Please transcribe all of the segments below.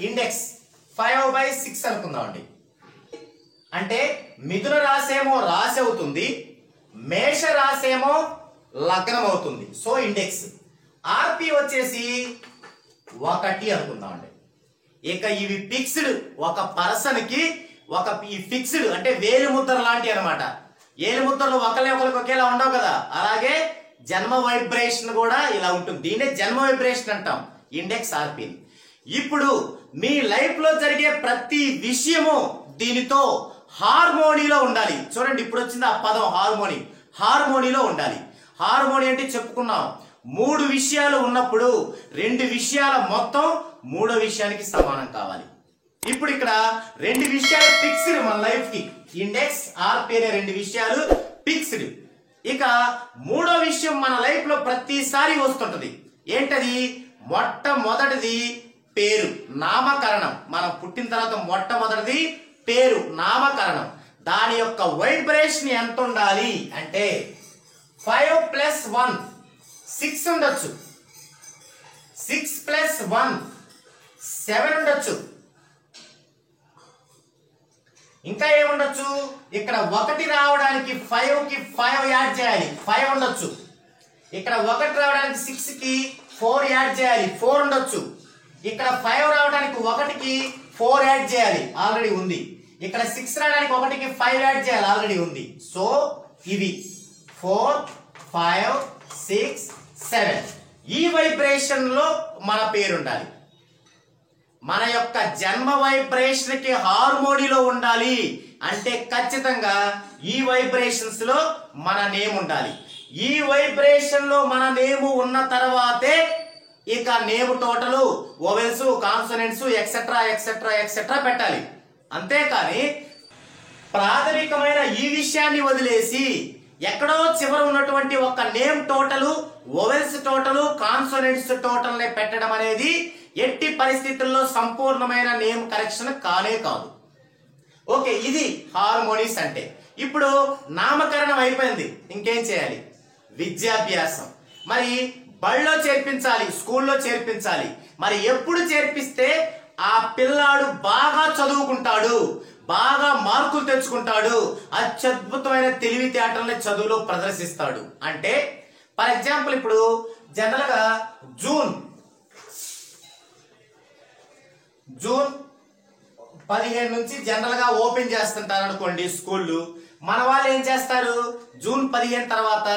Index 5/6 అనుకుందామండి. అంటే మిథున రాశేమో రాశి అవుతుంది, మేష రాశేమో లగ్నం అవుతుంది. సో ఇండెక్స్ ఆర్పి వచ్చేసి 1 అనుకుందామండి. ఇక ఇవి ఫిక్స్డ్, ఒక పర్సన్ కి ఈ ఫిక్స్డ్ అంటే వేలి ముద్ర లాంటి అనమాట. ఏలి ముద్రలు ఒకరికి ఒకేలా ఉండవు కదా, అలాగే జన్మ వైబ్రేషన్ కూడా ఇలా ఉంటుంది. దీన్నే జన్మ వైబ్రేషన్ అంటాం, ఇండెక్స్ ఆర్పి. ఇప్పుడు మీ లైఫ్ లో జరిగే ప్రతి విషయము దీనితో హార్మోనీలో ఉండాలి. చూడండి ఇప్పుడు వచ్చింది ఆ పదం హార్మోని. హార్మోనీలో ఉండాలి. హార్మోని అంటే చెప్పుకున్నాం, 3 విషయాలు ఉన్నప్పుడు 2 విషయాల మొత్తం 3వ విషయానికి సమానం కావాలి. ఇప్పుడు ఇక్కడ 2 విషయాలు ఫిక్స్డ్ మన లైఫ్ కి, ఇండెక్స్ ఆర్పి అనే 2 విషయాలు ఫిక్స్డ్. ఇక 3వ విషయం మన లైఫ్ లో ప్రతిసారి వస్తుంటది. ఏంటది? మొట్టమొదటిది పేరు, నామకరణం. మనం పుట్టిన తర్వాత మొట్టమొదటిది పేరు, నామకరణం. దాని యొక్క వైబ్రేషన్ ఎంత ఉండాలి అంటే 5 + 1 6 ఉండొచ్చు, 6 + 1 7 ఉండొచ్చు. ఇంకా ఏముండొచ్చు? ఇక్కడ 1 రావడానికి 5 కి 5 యాడ్ చేయాలి, 5 ఉండొచ్చు. ఇక్కడ 1 రావడానికి 6 కి 4 యాడ్ చేయాలి, 4 ఉండొచ్చు. ఇక్కడ 5 రావడానికి 1 కి 4 యాడ్ చేయాలి, ఆల్రెడీ ఉంది. ఇక్కడ 6 రావడానికి 1 కి 5 యాడ్ చేయాలి, ఆల్రెడీ ఉంది. సో ఇవి 4 5 6 7. ఈ వైబ్రేషన్ లో మన పేరు ఉండాలి. మన యొక్క జన్మ వైబ్రేషన్ కి హార్మోనీలో ఉండాలి అంటే ఖచ్చితంగా ఈ వైబ్రేషన్స్ లో మన నేమ్ ఉండాలి. ఈ వైబ్రేషన్ లో మన నేమ్ ఉన్న తర్వాతే ఇక name total, vowels, consonants etcetera etcetera etcetera పెట్టాలి. అంతేకాని ప్రాథమికమైన ఈ విషయాన్ని వదిలేసి ఎక్కడో చివర ఉన్నటువంటి ఒక name total, vowels total, consonants total ని పెట్టడం అనేది ఎట్టి పరిస్థితుల్లో సంపూర్ణమైన నేమ్ కరెక్షన్ కానే కాదు. ఓకే, ఇది హార్మోనీస్ అంటే. ఇప్పుడు నామకరణం అయిపోయింది, ఇంకేం చేయాలి? విద్యాభ్యాసం. మరి బళ్ళో చేర్పించాలి, స్కూల్లో చేర్పించాలి. మరి ఎప్పుడు చేర్పిస్తే ఆ పిల్లాడు బాగా చదువుకుంటాడు, బాగా మార్కులు తెచ్చుకుంటాడు, అత్యద్భుతమైన తెలివితేటల్ని చదువులో ప్రదర్శిస్తాడు అంటే, ఫర్ ఎగ్జాంపుల్ ఇప్పుడు జనరల్ గా జూన్ 15 నుంచి జనరల్ గా ఓపెన్ చేస్తుంటారు అనుకోండి స్కూళ్ళు. మన వాళ్ళు ఏం చేస్తారు? జూన్ 15 తర్వాత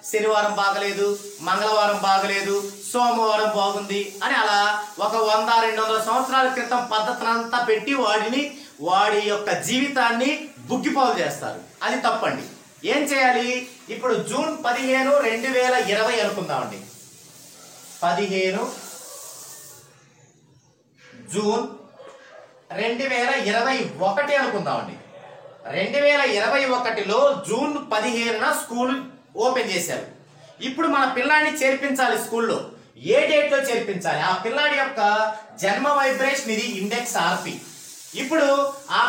శనివారం బాగలేదు, మంగళవారం బాగలేదు, సోమవారం బాగుంది అని అలా ఒక 100-200 సంవత్సరాల క్రితం పద్ధతినంతా పెట్టి వాడి యొక్క జీవితాన్ని బుగ్గిపాలు చేస్తారు. అది తప్పండి. ఏం చేయాలి? ఇప్పుడు జూన్ 15 2020 అనుకుందామండి. 15 జూన్ 2021 అనుకుందామండి. 2021లో జూన్ 15న స్కూల్ ఓపెన్ చేశారు. ఇప్పుడు మన పిల్లాడిని చేర్పించాలి స్కూల్లో. ఏ డేట్ లో చేర్పించాలి? ఆ పిల్లాడి యొక్క జన్మ వైబ్రేషన్ ఇది, ఇండెక్స్ ఆర్పి. ఇప్పుడు ఆ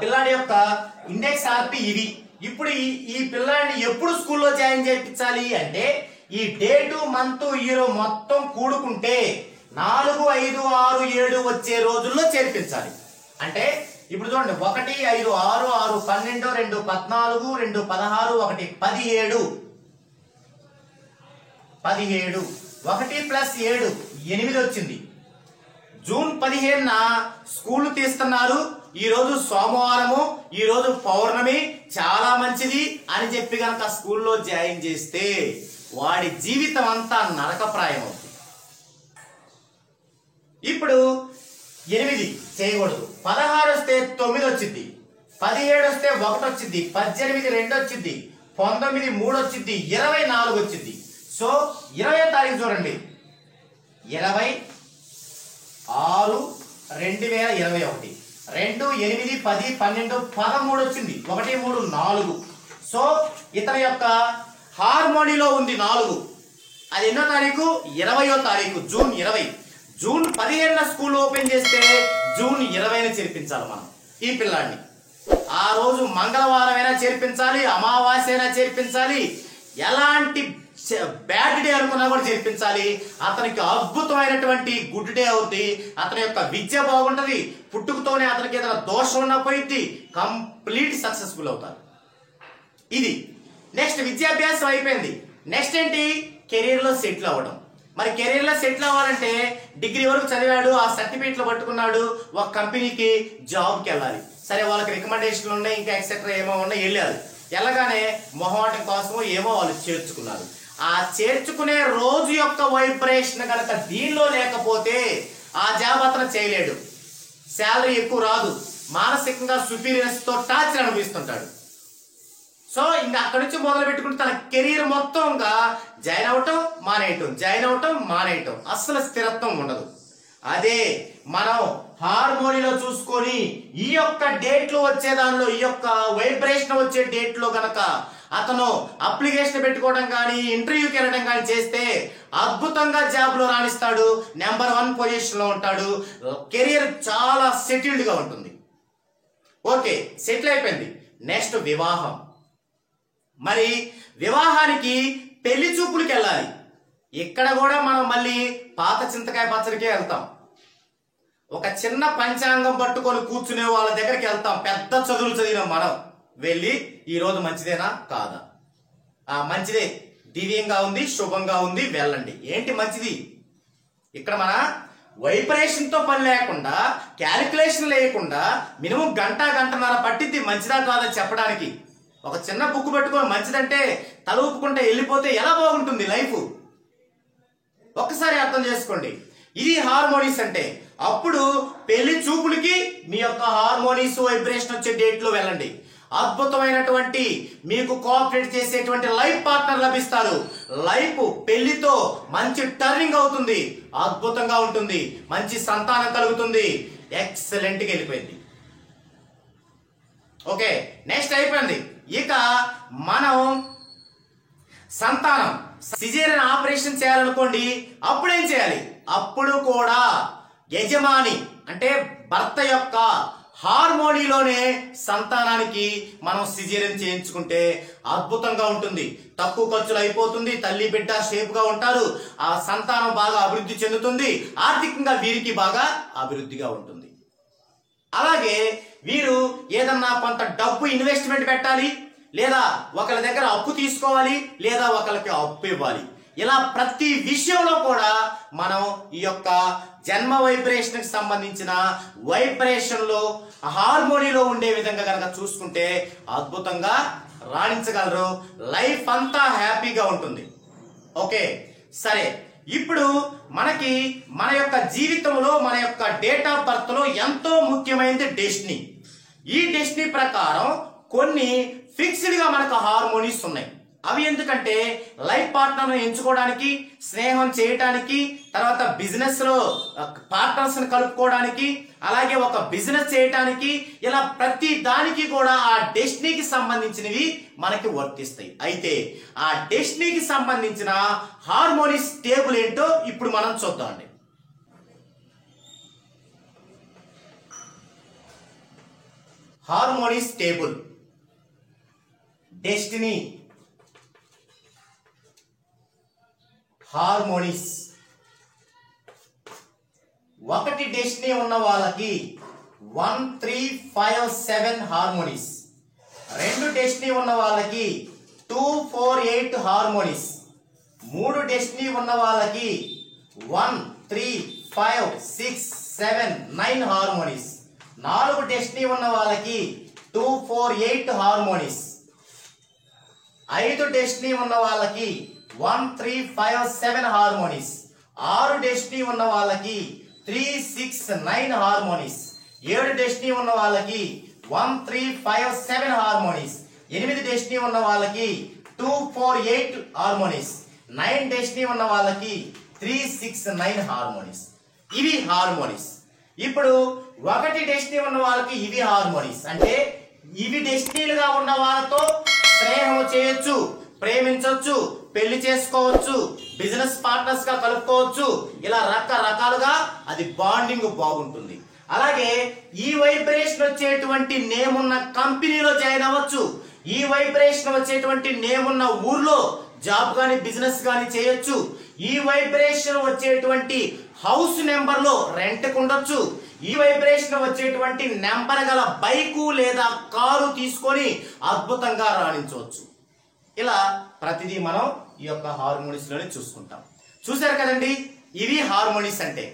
పిల్లాడి యొక్క ఇండెక్స్ ఆర్పి ఇది. ఇప్పుడు ఈ పిల్లాడిని ఎప్పుడు స్కూల్లో జాయిన్ చేయించాలి అంటే ఈ డేటు, మంత్, ఇయర్ మొత్తం కూడుకుంటే 4 5 6 7 వచ్చే రోజుల్లో చేర్పించాలి. అంటే ఇప్పుడు చూడండి, 1 5 6 6 12 2 14 2 16 1 17 1 + 7 8 వచ్చింది. జూన్ 15న స్కూల్ తీస్తున్నారు. ఈ రోజు సోమవారము, ఈ రోజు పౌర్ణమి, చాలా మంచిది అని చెప్పి గనక స్కూల్లో జాయిన్ చేస్తే వాడి జీవితం అంతా నరకప్రాయం అవుతుంది. ఇప్పుడు 8 చేయకూడదు. 16 వస్తే 9 వచ్చింది, 17 వస్తే 1 వచ్చింది, 18 2 వచ్చింది, 19 3 వచ్చింది, 24 వచ్చింది. సో 20వ తారీఖు చూడండి, 26/2021 2 8 10 12 13 వచ్చింది, 1 3 4. సో ఇతని యొక్క హార్మోనీలో ఉంది 4. అది ఎన్నో తారీఖు? 20వ తారీఖు, జూన్ 20. జూన్ 15న స్కూల్ ఓపెన్ చేస్తే జూన్ 20న చేర్పించాలి మనం ఈ పిల్లాడిని. ఆ రోజు మంగళవారం అయినా చేర్పించాలి, అమావాస్య అయినా చేర్పించాలి. ఎలాంటి బ్యాడ్ డే అనుకున్నా కూడా చేర్పించాలి. అతనికి అద్భుతమైనటువంటి గుడ్ డే అవుతుంది. అతని యొక్క విద్య బాగుంటది, పుట్టుకతోనే అతనికి ఏదైనా దోషం ఉన్నా పోయింది, కంప్లీట్ సక్సెస్ఫుల్ అవుతారు. ఇది నెక్స్ట్ విద్యాభ్యాసం అయిపోయింది. నెక్స్ట్ ఏంటి? కెరీర్ లో సెటిల్ అవ్వడం. మరి కెరీర్ లో సెటిల్ అవ్వాలంటే డిగ్రీ వరకు చదివాడు, ఆ సర్టిఫికేట్లు పట్టుకున్నాడు, ఒక కంపెనీకి జాబ్కి వెళ్ళాలి. సరే వాళ్ళకి రికమెండేషన్లు ఉన్నాయి, ఇంకా ఎక్సెట్రా ఏమో ఉన్నాయి, వెళ్ళాలి. వెళ్ళగానే మొహమాటం కోసం ఏమో వాళ్ళు చేర్చుకున్నారు. ఆ చేర్చుకునే రోజు యొక్క వైబ్రేషన్ కనుక దీనిలో లేకపోతే ఆ జాబ్ అతను చేయలేడు, శాలరీ ఎక్కువ రాదు, మానసికంగా సుపీరియర్స్ తో టార్చర్ అనుభవిస్తుంటాడు. సో ఇంకా అక్కడి నుంచి మొదలు పెట్టుకుంటే తన కెరీర్ మొత్తంగా జాయిన్ అవటం మానేయటం, అస్సలు స్థిరత్వం ఉండదు. అదే మనం హార్మోనీలో చూసుకొని ఈ యొక్క డేట్లు వచ్చే దానిలో, ఈ యొక్క వైబ్రేషన్ వచ్చే డేట్లో గనక అతను అప్లికేషన్ పెట్టుకోవడం కానీ ఇంటర్వ్యూకి వెళ్ళడం కానీ చేస్తే అద్భుతంగా జాబ్ లో రాణిస్తాడు, నెంబర్ 1 పొజిషన్ లో ఉంటాడు, కెరీర్ చాలా సెటిల్డ్ గా ఉంటుంది. ఓకే, సెటిల్ అయిపోయింది. నెక్స్ట్ వివాహం. మరి వివాహానికి పెళ్లి చూపులకి వెళ్ళాలి. ఇక్కడ కూడా మనం మళ్ళీ పాత చింతకాయ పచ్చడికే వెళ్తాం. ఒక చిన్న పంచాంగం పట్టుకొని కూర్చునే వాళ్ళ దగ్గరికి వెళ్తాం. పెద్ద చదువులు చదివిన మనం వెళ్ళి ఈ రోజు మంచిదేనా కాదా, మంచిదే, దివ్యంగా ఉంది, శుభంగా ఉంది, వెళ్ళండి. ఏంటి మంచిది? ఇక్కడ మన వైబ్రేషన్ తో పని లేకుండా, క్యాలిక్యులేషన్ లేకుండా మినిమం గంటన్నర పట్టిద్ది మంచిదా కాదా చెప్పడానికి. ఒక చిన్న బుక్ పెట్టుకొని మంచిదంటే తల ఊపుకుంటే వెళ్ళిపోతే ఎలా బాగుంటుంది లైఫ్? ఒక్కసారి అర్థం చేసుకోండి. ఇది హార్మోనీస్ అంటే. అప్పుడు పెళ్లి చూపులకి మీ యొక్క హార్మోనీస్ వైబ్రేషన్ వచ్చే డేట్ లో వెళ్ళండి. అద్భుతమైనటువంటి మీకు కోఆపరేట్ చేసేటువంటి లైఫ్ పార్ట్నర్ లభిస్తారు. లైఫ్ పెళ్లితో మంచి టర్నింగ్ అవుతుంది, అద్భుతంగా ఉంటుంది, మంచి సంతానం కలుగుతుంది, ఎక్సలెంట్ గా వెళ్ళిపోయింది. ఓకే, నెక్స్ట్ అయిపోయింది. ఇక మనం సంతానం సిజేరియన్ ఆపరేషన్ చేయాలనుకోండి, అప్పుడేం చేయాలి? అప్పుడు కూడా యజమాని అంటే భర్త యొక్క హార్మోనీలోనే సంతానానికి మనం సిజేరియన్ చేయించుకుంటే అద్భుతంగా ఉంటుంది, తక్కువ ఖర్చులు అయిపోతుంది, తల్లి బిడ్డ షేప్ గా ఉంటారు, ఆ సంతానం బాగా అభివృద్ధి చెందుతుంది, ఆర్థికంగా వీరికి బాగా అభివృద్ధిగా ఉంటుంది. అలాగే వీరు ఏదన్నా కొంత డబ్బు ఇన్వెస్ట్మెంట్ పెట్టాలి, లేదా ఒకరి దగ్గర అప్పు తీసుకోవాలి, లేదా ఒకరికి అప్పు ఇవ్వాలి. ఇలా ప్రతి విషయంలో కూడా మనం ఈ యొక్క జన్మ వైబ్రేషన్ కి సంబంధించిన వైబ్రేషన్ లో హార్మోనీలో ఉండే విధంగా కనుక చూసుకుంటే అద్భుతంగా రాణించగలరు, లైఫ్ అంతా హ్యాపీగా ఉంటుంది. ఓకే, సరే. ఇప్పుడు మనకి మన యొక్క జీవితంలో, మన యొక్క డేట్ ఆఫ్ బర్త్ లో ఎంతో ముఖ్యమైనది డెస్టినీ. ఈ డెస్టినీ ప్రకారం కొన్ని ఫిక్స్డ్ గా మనకు హార్మోనీస్ ఉన్నాయి. అవి ఎందుకంటే లైఫ్ పార్ట్నర్ ఎంచుకోవడానికి, స్నేహం చేయటానికి, తర్వాత బిజినెస్ లో పార్ట్నర్స్ కలుపుకోవడానికి, అలాగే ఒక బిజినెస్ చేయటానికి, ఇలా ప్రతి దానికి కూడా ఆ డెస్టినీకి సంబంధించినవి మనకి వర్తిస్తాయి. అయితే ఆ డెస్టినీకి సంబంధించిన హార్మోనీస్ టేబుల్ ఏంటో ఇప్పుడు మనం చూద్దామండి. Harmonies table. Destiny, harmonies. 1 destiny ఉన్న వాళ్ళకి 1, 3, 5, 7 హార్మోనీస్. 2 డెస్టినీ ఉన్న వాళ్ళకి 2, 4, 8 హార్మోనీస్. 3 డెస్టినీ ఉన్న వాళ్ళకి 1, 3, 5, 6, 7, 9 హార్మోనీస్. 4 డెస్టినీ ఉన్న వాళ్ళకి 2, 4, 8 హార్మోనీస్. 5 డెస్టినీ ఉన్న వాళ్ళకి 1, 3, 5, 7 హార్మోనీస్. 6 డెస్టినీ ఉన్న వాళ్ళకి 3, 6, 9 హార్మోనీస్. 7 డెస్టినీ ఉన్న వాళ్ళకి 1, 3, 5, 7 హార్మోనీస్. 8 డెస్టినీ ఉన్న వాళ్ళకి 2, 4, 8 హార్మోనీస్. 9 డెస్టినీ ఉన్న వాళ్ళకి 3, 6, 9 హార్మోనీస్. ఇవి హార్మోనీస్. ఇప్పుడు 1 డెస్టినీ ఉన్న వాళ్ళకి ఇవి హార్మోనీస్. అంటే ఇవి డెస్టినీలుగా ఉన్న వాళ్ళతో స్నేహం చేయొచ్చు, ప్రేమించవచ్చు, పెళ్లి చేసుకోవచ్చు, బిజినెస్ పార్ట్నర్స్ గా కలుపుకోవచ్చు, ఇలా రకరకాలుగా అది బాండింగ్ బాగుంటుంది. అలాగే ఈ వైబ్రేషన్ వచ్చేటువంటి నేమ్ ఉన్న కంపెనీలో జాయిన్ అవ్వచ్చు, ఈ వైబ్రేషన్ వచ్చేటువంటి నేమ్ ఉన్న ఊర్లో జాబ్ కానీ బిజినెస్ కానీ చేయొచ్చు. ఈ వైబ్రేషన్ వచ్చేటువంటి హౌస్ నెంబర్ లో రెంట్కి ఉండొచ్చు. ఈ వైబ్రేషన్ వచ్చేటువంటి నెంబర్ గల బైకు లేదా కారు తీసుకొని అద్భుతంగా రాణించవచ్చు. ఇలా ప్రతిదీ మనం ఈ యొక్క హార్మోనిక్స్ లోనే చూసుకుంటాం. చూసారు కదండి, ఇవి హార్మోనిక్స్ అంటే.